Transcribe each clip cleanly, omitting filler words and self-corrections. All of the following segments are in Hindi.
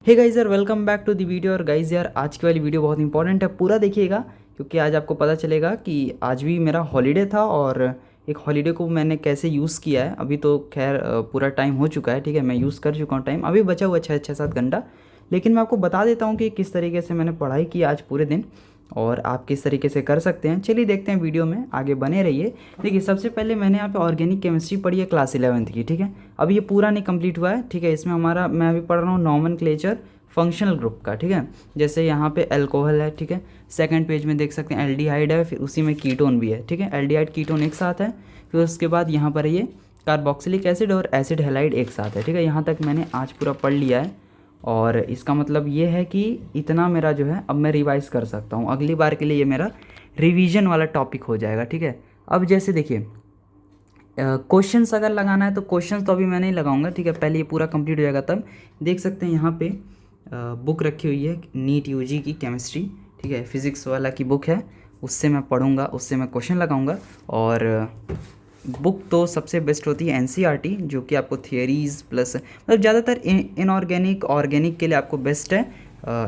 हे गाइस यार, welcome back to the video. और गाइस यार, आज की वाली वीडियो बहुत इंपॉर्टेंट है, पूरा देखिएगा क्योंकि आज आपको पता चलेगा कि आज भी मेरा हॉलीडे था और एक हॉलीडे को मैंने कैसे यूज़ किया है। अभी तो खैर पूरा टाइम हो चुका है, ठीक है, मैं यूज़ कर चुका हूँ टाइम, अभी बचा हुआ 6-7 घंटा। लेकिन मैं आपको बता देता हूँ कि किस तरीके से मैंने पढ़ाई की आज पूरे दिन और आप किस तरीके से कर सकते हैं। चलिए देखते हैं, वीडियो में आगे बने रहिए। देखिए, सबसे पहले मैंने यहाँ पे ऑर्गेनिक केमिस्ट्री पढ़ी है क्लास 11th की, ठीक है। अभी ये पूरा नहीं कंप्लीट हुआ है, ठीक है। इसमें हमारा मैं अभी पढ़ रहा हूँ नॉमेनक्लेचर फंक्शनल ग्रुप का, ठीक है। जैसे यहाँ पे अल्कोहल है, ठीक है। सेकंड पेज में देख सकते हैं एल्डिहाइड है, फिर उसी में कीटोन भी है, ठीक है। एल्डिहाइड कीटोन एक साथ है। फिर उसके बाद यहाँ पर ये कार्बोक्सिलिक एसिड और एसिड हैलाइड एक साथ है, ठीक है। यहाँ तक मैंने आज पूरा पढ़ लिया है और इसका मतलब ये है कि इतना मेरा जो है अब मैं रिवाइज कर सकता हूँ। अगली बार के लिए ये मेरा रिवीजन वाला टॉपिक हो जाएगा, ठीक है। अब जैसे देखिए, क्वेश्चंस अगर लगाना है तो क्वेश्चंस तो अभी मैं नहीं लगाऊंगा, ठीक है। पहले ये पूरा कंप्लीट हो जाएगा तब देख सकते हैं। यहाँ पे बुक रखी हुई है नीट यूजी की केमिस्ट्री, ठीक है, फिज़िक्स वाला की बुक है। उससे मैं पढ़ूंगा, उससे मैं क्वेश्चन लगाऊंगा। और बुक तो सबसे बेस्ट होती है एनसीईआरटी, जो कि आपको थियरीज़ प्लस मतलब ज़्यादातर इनऑर्गेनिक ऑर्गेनिक के लिए आपको बेस्ट है।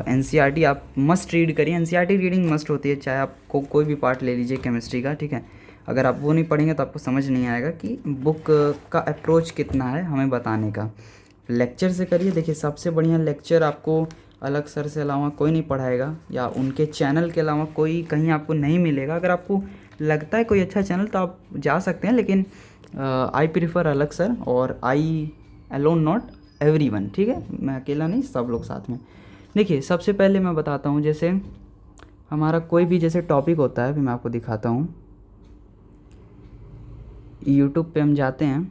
एनसीईआरटी आप मस्ट रीड करिए, एनसीईआरटी रीडिंग मस्ट होती है, चाहे आपको कोई भी पार्ट ले लीजिए केमिस्ट्री का, ठीक है। अगर आप वो नहीं पढ़ेंगे तो आपको समझ नहीं आएगा कि बुक का अप्रोच कितना है हमें बताने का। लेक्चर से करिए। देखिए, सबसे बढ़िया लेक्चर आपको अलग सर से अलावा कोई नहीं पढ़ाएगा, या उनके चैनल के अलावा कोई कहीं आपको नहीं मिलेगा। अगर आपको लगता है कोई अच्छा चैनल तो आप जा सकते हैं, लेकिन आई प्रीफर अलग सर, और आई अलोन नॉट एवरीवन, ठीक है। मैं अकेला नहीं, सब लोग साथ में। देखिए, सबसे पहले मैं बताता हूँ, जैसे हमारा कोई भी जैसे टॉपिक होता है, अभी मैं आपको दिखाता हूँ। यूट्यूब पे हम जाते हैं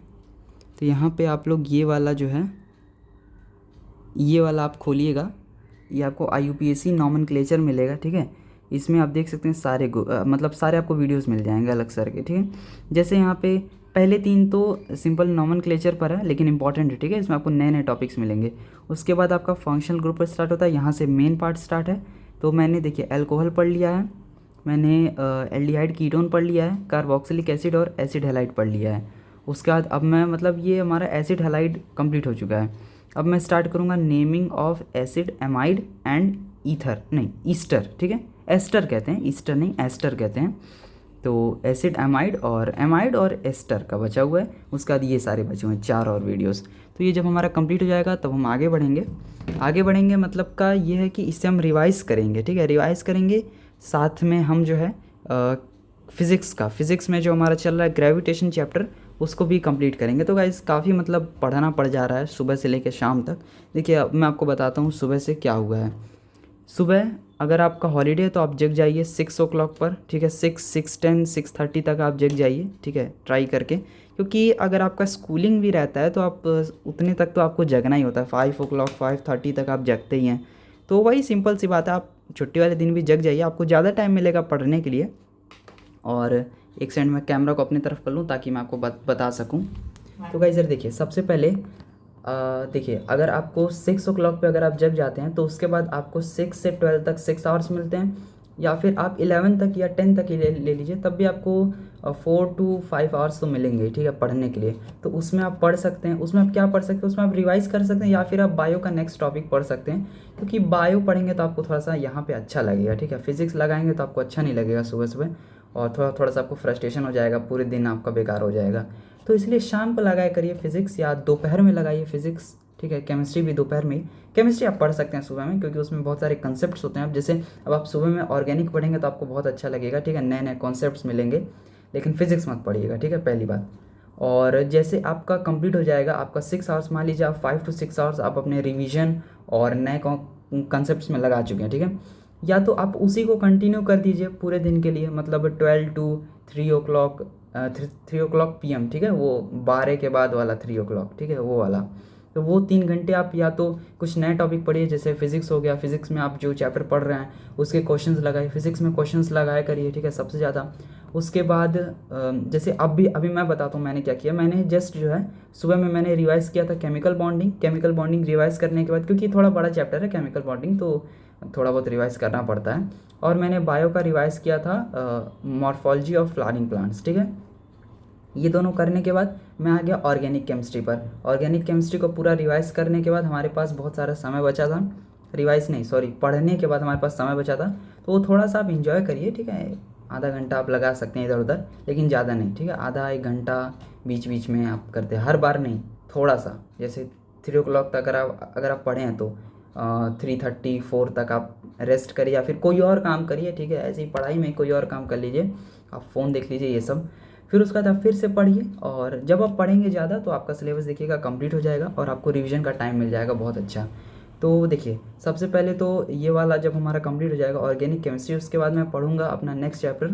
तो यहाँ पे आप लोग ये वाला जो है, ये वाला आप खोलिएगा, ये आपको IUPAC नॉमेनक्लेचर मिलेगा, ठीक है। इसमें आप देख सकते हैं सारे मतलब सारे आपको वीडियोस मिल जाएंगे अलग सर के, ठीक है। जैसे यहाँ पे पहले 3 तो सिंपल नॉमेनक्लेचर पर है, लेकिन इंपॉर्टेंट है, ठीक है। इसमें आपको नए नए टॉपिक्स मिलेंगे। उसके बाद आपका फंक्शनल ग्रुप पर स्टार्ट होता है, यहाँ से मेन पार्ट स्टार्ट है। तो मैंने देखिए अल्कोहल पढ़ लिया है, मैंने एल्डिहाइड कीटोन पढ़ लिया है, कार्बोक्सिलिक एसिड और एसिड हैलाइड पढ़ लिया है। उसके बाद अब मैं मतलब ये हमारा एसिड हैलाइड कंप्लीट हो चुका है। अब मैं स्टार्ट करूँगा naming of acid amide and ether, नहीं ईस्टर, ठीक है। एस्टर कहते हैं, ईस्टर नहीं एस्टर कहते हैं। तो एसिड एमाइड और एस्टर का बचा हुआ है। उसके बाद ये सारे बचे हुए हैं 4 और वीडियोस। तो ये जब हमारा कंप्लीट हो जाएगा तब हम आगे बढ़ेंगे। आगे बढ़ेंगे मतलब का ये है कि इससे हम रिवाइज़ करेंगे, ठीक है, रिवाइज़ करेंगे। साथ में हम जो है फिज़िक्स में जो हमारा चल रहा है ग्रेविटेशन चैप्टर, उसको भी कंप्लीट करेंगे। तो गाइस काफ़ी मतलब पढ़ना पड़ जा रहा है सुबह से लेकर शाम तक। देखिए, अब मैं आपको बताता हूँ सुबह से क्या हुआ है। सुबह अगर आपका हॉलीडे है तो आप जग जाइए 6 o'clock पर, ठीक है। 6, 6:10, 6:30 तक आप जग जाइए, ठीक है, ट्राई करके। क्योंकि अगर आपका स्कूलिंग भी रहता है तो आप उतने तक तो आपको जगना ही होता है। 5 o'clock 5:30 तक आप जगते ही हैं। तो वही सिंपल सी बात है, आप छुट्टी वाले दिन भी जग जाइए, आपको ज़्यादा टाइम मिलेगा पढ़ने के लिए। और एक सेकंड में कैमरा को अपनी तरफ कर लूँ ताकि मैं आपको बता सकूँ। तो गाइस इधर देखिए, सबसे पहले देखिए, अगर आपको 6 o'clock पे अगर आप जग जाते हैं तो उसके बाद आपको 6 से 12 तक 6 आवर्स मिलते हैं, या फिर आप 11 तक या 10 तक ही ले लीजिए, तब भी आपको 4 to 5 आवर्स तो मिलेंगे, ठीक है, पढ़ने के लिए। तो उसमें आप पढ़ सकते हैं। उसमें आप क्या पढ़ सकते हैं, उसमें आप रिवाइज कर सकते हैं, या फिर आप बायो का नेक्स्ट टॉपिक पढ़ सकते हैं। क्योंकि बायो पढ़ेंगे तो आपको थोड़ा सा यहाँ पे अच्छा लगेगा, ठीक है। फिजिक्स लगाएंगे तो आपको अच्छा नहीं लगेगा सुबह सुबह, और थोड़ा थोड़ा सा आपको फ्रस्ट्रेशन हो जाएगा, पूरे दिन आपका बेकार हो जाएगा। तो इसलिए शाम को लगाया करिए फिजिक्स, या दोपहर में लगाइए फिजिक्स, ठीक है। केमिस्ट्री भी दोपहर में। केमिस्ट्री आप पढ़ सकते हैं सुबह में, क्योंकि उसमें बहुत सारे कंसेप्ट्स होते हैं। अब जैसे अब आप सुबह में ऑर्गेनिक पढ़ेंगे तो आपको बहुत अच्छा लगेगा, ठीक है, नए नए कॉन्सेप्ट्स मिलेंगे। लेकिन फिजिक्स मत पढ़िएगा, ठीक है, पहली बात। और जैसे आपका कंप्लीट हो जाएगा, आपका 6 आवर्स, मान लीजिए आप 5 to 6 आवर्स आप अपने रिवीजन और नए कंसेप्ट्स में लगा चुके हैं, ठीक है। या तो आप उसी को कंटिन्यू कर दीजिए पूरे दिन के लिए, मतलब 12 to 3 o'clock 3 o'clock PM, ठीक है, वो 12 के बाद वाला 3 o'clock, ठीक है, वो वाला। तो वो 3 घंटे आप या तो कुछ नए टॉपिक पढ़िए, जैसे फिजिक्स हो गया, फिजिक्स में आप जो चैप्टर पढ़ रहे हैं उसके क्वेश्चंस लगाइए, फिजिक्स में क्वेश्चंस लगाया करिए, ठीक है, सबसे ज़्यादा। उसके बाद जैसे अभी मैं बताता हूँ मैंने क्या किया। मैंने जस्ट जो है सुबह में मैंने रिवाइज़ किया था केमिकल बॉन्डिंग रिवाइज़ करने के बाद, क्योंकि थोड़ा बड़ा चैप्टर है केमिकल बॉन्डिंग, तो थोड़ा बहुत रिवाइज़ करना पड़ता है। और मैंने बायो का रिवाइज़ किया था मॉर्फोलॉजी ऑफ फ्लावरिंग प्लांट्स, ठीक है। ये दोनों करने के बाद मैं आ गया ऑर्गेनिक केमिस्ट्री पर। ऑर्गेनिक केमिस्ट्री को पूरा रिवाइज करने के बाद हमारे पास बहुत सारा समय बचा था, रिवाइज नहीं सॉरी पढ़ने के बाद हमारे पास समय बचा था, तो वो थोड़ा सा आप इंजॉय करिए, ठीक है। आधा घंटा आप लगा सकते हैं इधर उधर, लेकिन ज़्यादा नहीं, ठीक है। आधा 1 घंटा बीच बीच में आप करते हैं, हर बार नहीं, थोड़ा सा। जैसे 3 o'clock तक अगर आप पढ़ें तो 3:30 4 तक आप रेस्ट करिए या फिर कोई और काम करिए, ठीक है। ऐसे ही पढ़ाई में कोई और काम कर लीजिए, आप फ़ोन देख लीजिए ये सब। फिर उसके बाद आप फिर से पढ़िए, और जब आप पढ़ेंगे ज़्यादा तो आपका सिलेबस देखिएगा कंप्लीट हो जाएगा और आपको रिवीजन का टाइम मिल जाएगा बहुत अच्छा। तो देखिए सबसे पहले तो ये वाला जब हमारा कंप्लीट हो जाएगा ऑर्गेनिक केमिस्ट्री, उसके बाद मैं पढ़ूंगा अपना नेक्स्ट चैप्टर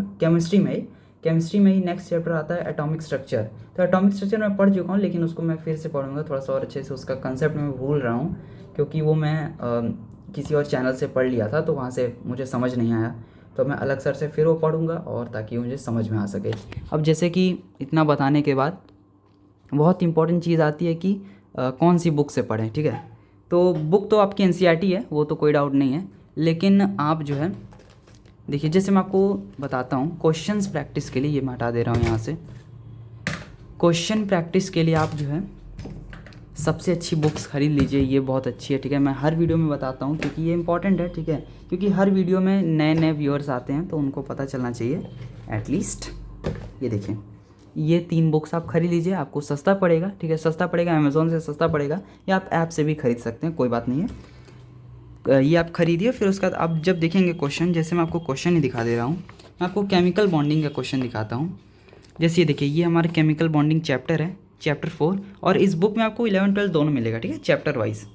केमिस्ट्री में ही नेक्स्ट चैप्टर आता है एटॉमिक स्ट्रक्चर। तो एटॉमिक स्ट्रक्चर मैं पढ़ चुका हूँ, लेकिन उसको मैं फिर से पढ़ूंगा थोड़ा सा और अच्छे से। उसका कंसेप्ट मैं भूल रहा हूँ, क्योंकि वो मैं किसी और चैनल से पढ़ लिया था, तो वहाँ से मुझे समझ नहीं आया, तो मैं अलग सर से फिर वो पढ़ूंगा, और ताकि मुझे समझ में आ सके। अब जैसे कि इतना बताने के बाद बहुत इंपॉर्टेंट चीज़ आती है कि कौन सी बुक से पढ़ें, ठीक है। तो बुक तो आपकी एनसीईआरटी है, वो तो कोई डाउट नहीं है, लेकिन आप जो है देखिए, जैसे मैं आपको बताता हूँ क्वेश्चंस प्रैक्टिस के लिए, ये मैं हटा दे रहा हूँ यहाँ से। क्वेश्चन प्रैक्टिस के लिए आप जो है सबसे अच्छी बुक्स खरीद लीजिए, ये बहुत अच्छी है, ठीक है। मैं हर वीडियो में बताता हूँ क्योंकि ये इंपॉर्टेंट है, ठीक है। क्योंकि हर वीडियो में नए नए व्यूअर्स आते हैं, तो उनको पता चलना चाहिए एटलीस्ट। ये देखिए, ये 3 बुक्स आप खरीद लीजिए, आपको सस्ता पड़ेगा, ठीक है। सस्ता पड़ेगा, अमेज़ोन से सस्ता पड़ेगा, या आप ऐप से भी खरीद सकते हैं, कोई बात नहीं है। ये आप खरीदिए। फिर उसके बाद आप जब देखेंगे क्वेश्चन, जैसे मैं आपको क्वेश्चन ही दिखा दे रहा हूँ, मैं आपको केमिकल बॉन्डिंग का क्वेश्चन दिखाता हूँ। जैसे ये देखिए, ये हमारा केमिकल बॉन्डिंग चैप्टर है, चैप्टर 4, और इस बुक में आपको 11 12 दोनों मिलेगा, ठीक है, चैप्टर वाइज।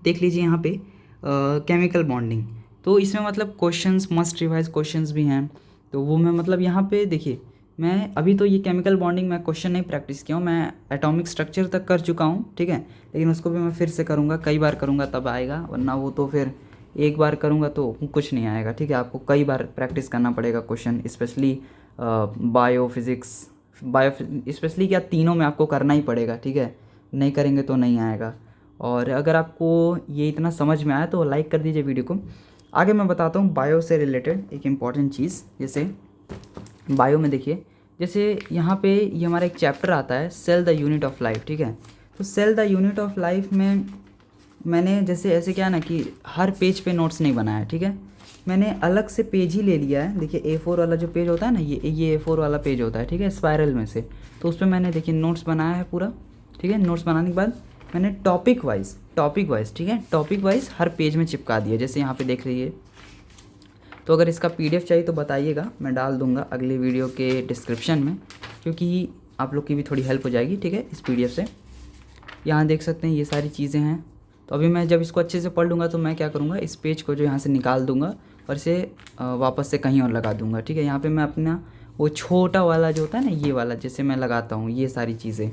देख लीजिए यहाँ पे केमिकल बॉन्डिंग, तो इसमें मतलब क्वेश्चंस मस्ट रिवाइज क्वेश्चंस भी हैं, तो वो मैं मतलब यहाँ पे देखिए, मैं अभी तो ये केमिकल बॉन्डिंग मैं क्वेश्चन नहीं प्रैक्टिस किया हूँ, मैं एटॉमिक स्ट्रक्चर तक कर चुका हूँ, ठीक है। लेकिन उसको भी मैं फिर से करूँगा, कई बार करूँगा तब आएगा, वरना वो तो फिर एक बार करूँगा तो कुछ नहीं आएगा, ठीक है। आपको कई बार प्रैक्टिस करना पड़ेगा question, specially bio physics, specially क्या, तीनों में आपको करना ही पड़ेगा, ठीक है। नहीं करेंगे तो नहीं आएगा। और अगर आपको ये इतना समझ में आया तो लाइक कर दीजिए वीडियो को। आगे मैं बताता हूँ बायो से रिलेटेड एक इम्पॉर्टेंट चीज़। जैसे बायो में देखिए, जैसे यहाँ पे ये हमारा एक चैप्टर आता है cell the unit of life, ठीक है। तो cell the unit of life में मैंने जैसे ऐसे क्या ना कि हर पेज पे नोट्स नहीं बनाया, ठीक है। मैंने अलग से पेज ही ले लिया है। देखिए A4 वाला जो पेज होता है ना, ये A4 वाला पेज होता है, ठीक है, स्पायरल में से। तो उस पर मैंने देखिए नोट्स बनाया है पूरा, ठीक है। नोट्स बनाने के बाद मैंने टॉपिक वाइज, ठीक है, टॉपिक वाइज हर पेज में चिपका दिया, जैसे यहाँ पे देख लीजिए। तो अगर इसका PDF चाहिए तो बताइएगा, मैं डाल दूंगा अगले वीडियो के डिस्क्रिप्शन में, क्योंकि आप लोग की भी थोड़ी हेल्प हो जाएगी, ठीक है, इस PDF से। यहाँ देख सकते हैं ये सारी चीज़ें हैं। तो अभी मैं जब इसको अच्छे से पढ़ लूँगा तो मैं क्या करूँगा, इस पेज को जो यहाँ से निकाल दूँगा और इसे वापस से कहीं और लगा दूँगा, ठीक है। यहाँ पे मैं अपना वो छोटा वाला जो होता है ना, ये वाला जैसे मैं लगाता हूँ, ये सारी चीज़ें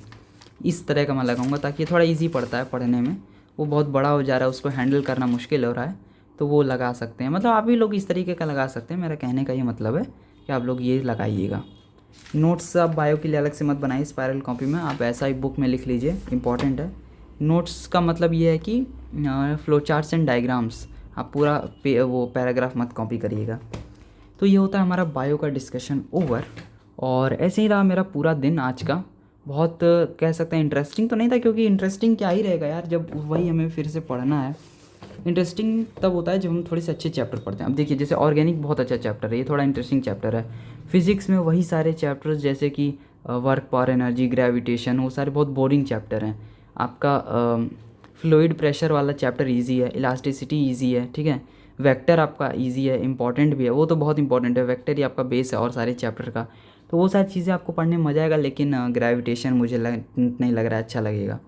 इस तरह का मैं लगाऊंगा, ताकि थोड़ा इजी पड़ता है पढ़ने में। वो बहुत बड़ा हो जा रहा है, उसको हैंडल करना मुश्किल हो रहा है, तो वो लगा सकते हैं। मतलब आप भी लोग इस तरीके का लगा सकते हैं, मेरा कहने का ये मतलब है कि आप लोग ये लगाइएगा। नोट्स आप बायो के लिए अलग से मत बनाइए स्पायरल कॉपी में, आप ऐसा ही बुक में लिख लीजिए, इंपॉर्टेंट है। नोट्स का मतलब ये है कि फ्लो चार्ट्स एंड डायग्राम्स, आप पूरा वो पैराग्राफ मत कॉपी करिएगा। तो ये होता है हमारा बायो का डिस्कशन ओवर। और ऐसे ही रहा मेरा पूरा दिन आज का। बहुत कह सकते हैं इंटरेस्टिंग तो नहीं था, क्योंकि इंटरेस्टिंग क्या ही रहेगा यार, जब वही हमें फिर से पढ़ना है। इंटरेस्टिंग तब होता है जब हम थोड़े से अच्छे चैप्टर पढ़ते हैं। अब देखिए, जैसे ऑर्गेनिक बहुत अच्छा चैप्टर है, ये थोड़ा इंटरेस्टिंग चैप्टर है। फिजिक्स में वही सारे चैप्टर्स जैसे कि वर्क, पावर, एनर्जी, ग्रेविटेशन, वो सारे बहुत बोरिंग चैप्टर हैं। आपका फ्लूइड प्रेशर वाला चैप्टर ईजी है, इलास्टिसिटी ईजी है, ठीक है। वेक्टर आपका ईजी है, इंपॉर्टेंट भी है, वो तो बहुत इंपॉर्टेंट है, वेक्टर ही आपका बेस है और सारे चैप्टर का। तो वो सारी चीज़ें आपको पढ़ने में मज़ा आएगा, लेकिन ग्रेविटेशन मुझे नहीं लग रहा है अच्छा लगेगा।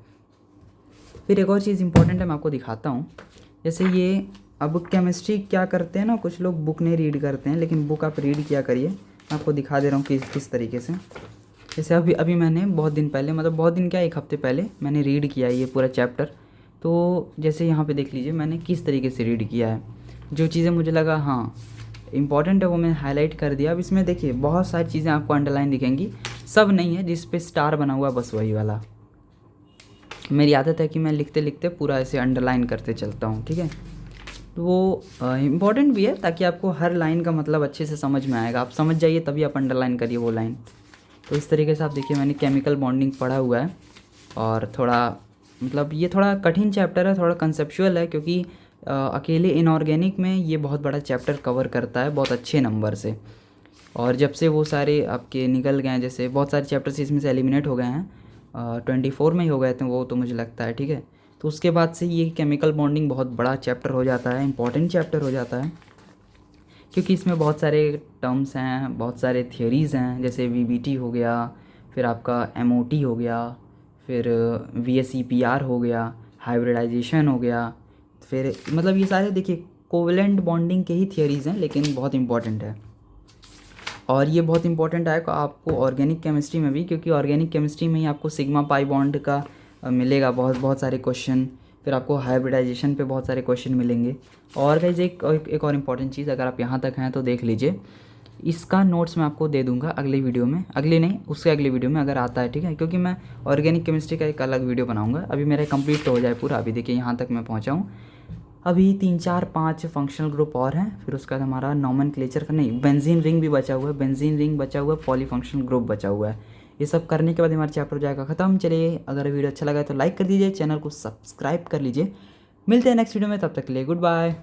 फिर एक और चीज़ इंपॉर्टेंट है, मैं आपको दिखाता हूँ। जैसे ये अब केमिस्ट्री क्या करते हैं ना, कुछ लोग बुक नहीं रीड करते हैं, लेकिन बुक आप रीड किया करिए। मैं आपको दिखा दे रहा हूँ कि किस तरीके से। जैसे अभी मैंने बहुत दिन पहले, मतलब बहुत दिन क्या, 1 हफ्ते पहले मैंने रीड किया है ये पूरा चैप्टर। तो जैसे यहाँ पे देख लीजिए मैंने किस तरीके से रीड किया है। जो चीज़ें मुझे लगा हाँ इंपॉर्टेंट है वो मैंने हाईलाइट कर दिया। अब इसमें देखिए बहुत सारी चीज़ें आपको अंडरलाइन दिखेंगी, सब नहीं है जिस पे स्टार बना हुआ बस वही वाला। मेरी आदत है कि मैं लिखते लिखते पूरा ऐसे अंडरलाइन करते चलता हूँ, ठीक है। तो वो इम्पॉर्टेंट भी है, ताकि आपको हर लाइन का मतलब अच्छे से समझ में आएगा। आप समझ जाइए तभी आप अंडरलाइन करिए वो लाइन। तो इस तरीके से आप देखिए मैंने केमिकल बॉन्डिंग पढ़ा हुआ है, और थोड़ा मतलब ये थोड़ा कठिन चैप्टर है, थोड़ा कंसेप्चुअल है, क्योंकि अकेले इनऑर्गेनिक में ये बहुत बड़ा चैप्टर कवर करता है बहुत अच्छे नंबर से। और जब से वो सारे आपके निकल गए हैं, जैसे बहुत सारे चैप्टर्स इसमें से एलिमिनेट हो गए हैं, 24 में ही हो गए थे वो तो मुझे लगता है, ठीक है। तो उसके बाद से ये केमिकल बॉन्डिंग बहुत बड़ा चैप्टर हो जाता है, इंपॉर्टेंट चैप्टर हो जाता है, क्योंकि इसमें बहुत सारे टर्म्स हैं, बहुत सारे थियोरीज़ हैं, जैसे वीबीटी हो गया, फिर आपका एमओटी हो गया, फिर वीएसईपीआर हो गया, हाइब्रिडाइजेशन हो गया, फिर मतलब ये सारे देखिए कोवेलेंट बॉन्डिंग के ही थियोरीज़ हैं, लेकिन बहुत इंपॉर्टेंट है। और ये बहुत इंपॉर्टेंट आएगा आपको ऑर्गेनिक केमिस्ट्री में भी, क्योंकि ऑर्गेनिक केमिस्ट्री में ही आपको सिग्मा पाई बॉन्ड का मिलेगा बहुत बहुत सारे क्वेश्चन, फिर आपको हाइब्रिडाइजेशन पे बहुत सारे क्वेश्चन मिलेंगे। और गाइस एक और इम्पॉर्टेंट चीज़, अगर आप यहाँ तक हैं तो देख लीजिए, इसका नोट्स मैं आपको दे दूंगा अगले वीडियो में, अगले नहीं उससे अगले वीडियो में अगर आता है, ठीक है, क्योंकि मैं ऑर्गेनिक केमिस्ट्री का एक अलग वीडियो बनाऊंगा। अभी मेरा कंप्लीट तो हो जाए पूरा, अभी देखिए यहाँ तक मैं पहुँचा हूँ। अभी 3 4 5 फंक्शनल ग्रुप और हैं, फिर उसके बाद हमारा नॉमेनक्लेचर का नहीं, बेंजीन रिंग भी बचा हुआ है, बेंजीन रिंग बचा हुआ है, पॉलीफंक्शनल ग्रुप बचा हुआ है। ये सब करने के बाद हमारा चैप्टर हो जाएगा ख़त्म। चलिए, अगर वीडियो अच्छा लगा तो लाइक कर दीजिए, चैनल को सब्सक्राइब कर लीजिए। मिलते हैं नेक्स्ट वीडियो में, तब तक के लिए गुड बाय।